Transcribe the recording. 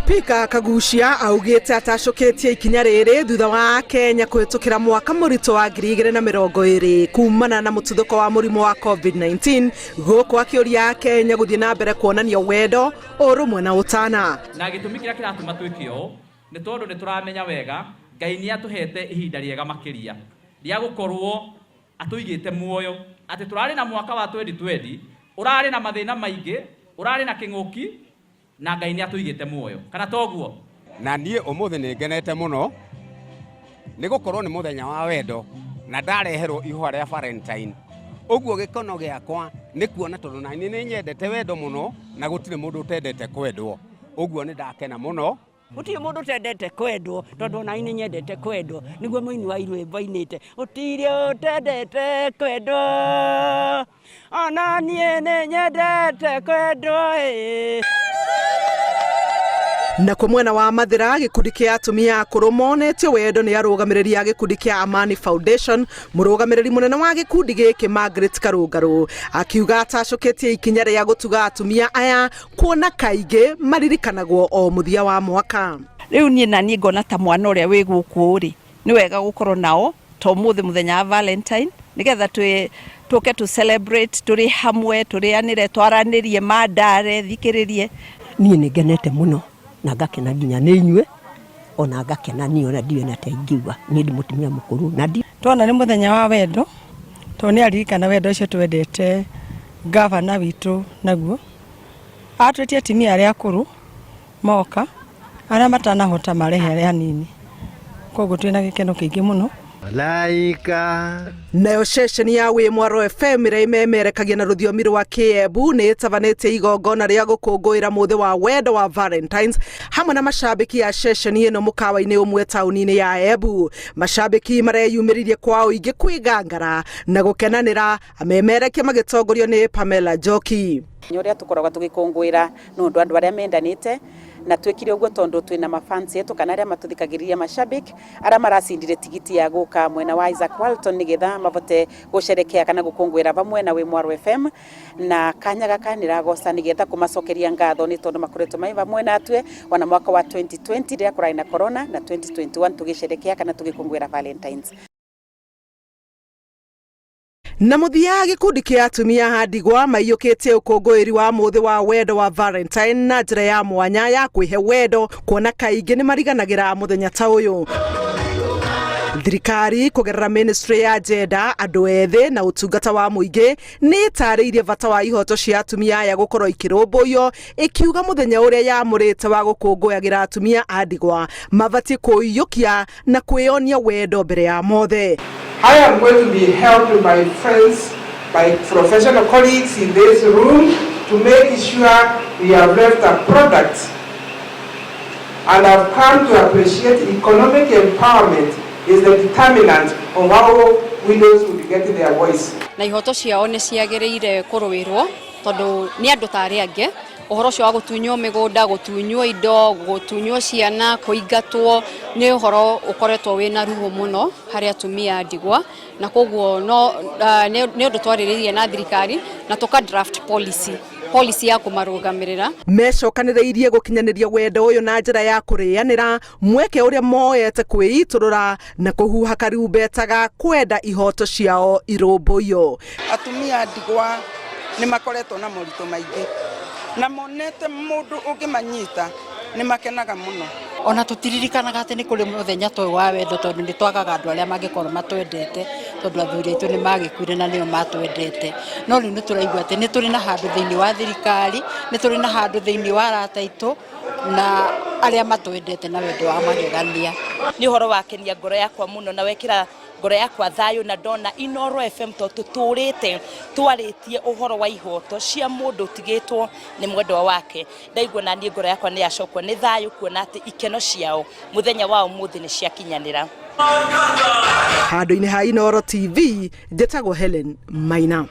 Spika Kagucia augite atacoketie ikinya riri thutha wa Kenya kuhitukira mwaka murito wa 2020 kumana na mututhuko wa murimu wa COVID-19 guku akiuria Kenya guthie na mbere kuonania wendo urumwe na utana na gitumi kiria kiratuma twikio ni tondu ni turamenya wega Ngai ni atuhete ihinda riega makiria ria gukorwo atuigite muoyo ati turari na mwaka wa 2020 urari na mathina maingi urari na kinguki na Ngai ni atuigite muoyo kana toguo na nie umuthi ni ngenete muno ni gukorwo ni muthenya wa wendo na ndareherwo ihwa ria Valentine uguo gikono giakwa ni kuona tondu na ni nyendete wendo muno na gutire mundu utendete kwendwo uguo ni ndakena muno Uti mundu tendete kwendwo tondu na ini nyendete kwendwo niguo muini wa irwimbo inite utire utendete kwendwo ona nie ni nyendete kwendwo na kwa mwena wa Mathira gikundi kia atumia akuru monetio wendo ni arugamiriri a gikundi kia Amani Foundation murugamiriri munene wa gikundi giki Margaret Karungaru akiuga atacoketie ikinya ria gutuga atumia aya kuona kaige maririkanagwo o muthia wa mwaka riu nie na nie ngona ta mwana uria wi guku ri ni wega gukorwo nao to muthi muthenya wa Valentine nigetha tuke tu celebrate turi hamwe turianire twaranirie mandare thikiririe nie ni ngenete muno na ngakena nginya ni inyue ona ngakena ni ona ndiwe na taingiwa ni ndi mutumia mukuru na ndi twana ni muthenya wa wendo to ni aririkana wendo ucio twendete governor witu naguo atwetie atimia aria akuru moka aria matanahota marehere anini koguo twina gikeno kiingi muno Laika nayo ceceni ya Wimwaro FM ira imemerekagia na ruthiomi rwa Kiembu ni itavanite igongona ria gukungwira muthi wa wendo wa Valentines hamwe na mashabiki ya ceceni ino mukawa-ini umwe tauni-ini ya Embu. Mashabiki mareyumiririe kwa uingi kwigangara na gukenanira amemerekia magitongorio ni Pamela Njoki. Nyoria tukoragwa tugikungwira nundu andu aria mendanite na twikire uguo tondu twina mafansi yetu kana aria matuthikagiriria mashabiki aria maracindire tigiti ya guka mwena wa Isaac Walton nigetha mavote gusherekea kana gukungwira vamwe na Wimwaro FM na kanya gaka niragoca nigetha kumacokeria ngatho ni tondu makoretwo mai vamwe natwe wana mwaka wa 2020 ria kurai na corona na 2021 tugisherekea kana tugikungwira Valentines. Na muthia gikundi kia atumia handigwa maiyukitie ukungwiri wa muthi wa wendo wa Valentine na njira ya mwanya ya kwihe wendo kuona kaingi ni mariganagira muthenya ta uyu. Thirikari kugerera ministry ya Jeda andu ethi na utungata wa muingi ni tarĩirie vata wa ihoto cia atumia ya gukorwo ikirumbuyo ikiuga muthenya uria yamurite wa gukungũyagira atumia andigwa mavati kuiyukia na kwionia wendo mbere ya mothe. I am going to be helped by friends, by professional colleagues in this room to make sure we have left a product. And I've come to appreciate economic empowerment is the determinant of how widows will be getting their voice. Na ihoto ciao ni ciagiriire kurwirwo tondu ni andu tari ange uhoro cio wa gutunywo migunda gutunywo indo gutunywo ciana kuingatwo ni uhoro ukoretwo wina ruho muno hari atumia ndigwa na koguo no ni undu twariririe na thirikari na tuka draft policy ya kumarugamirira mecokaniriirie gukinyaniria wendo uyu na njira ya kurianira mweke uria moete kwiiturura na kuhuha karumbetaga kwenda ihoto ciao irumbuyo. Atumia ndigwa ni makoretwo na morito maingi na monete mundu ungimanyita ni makenaga muno ona tutiririkanaga ati ni kuri muthenya toy wa wendo tondu ni twagaga andu aria mangikorwo matwendete tondu athuri itu ni magikuire na nio matwendete no riu ni turaigua ati ni turi na handu thiini wa thirikari ni turi na handu thiini wa arata itu na aria matwendete na wendo wa magegania ni horo wakenia ngoro yakwa muno na wekira ngoro yakwa thayo na ndona Inoro FM to tuturite twaritie uhoro wa ihoto cia mundu tigitwo ni mwendwa wake ndaigua na nie ngoro yakwa ni yacokwo ni thayo kuona ati ikeno ciao muthenya wao muthi ni ciakinyanira. Handu-ini ha Inoro TV njitagwo Helen Maina.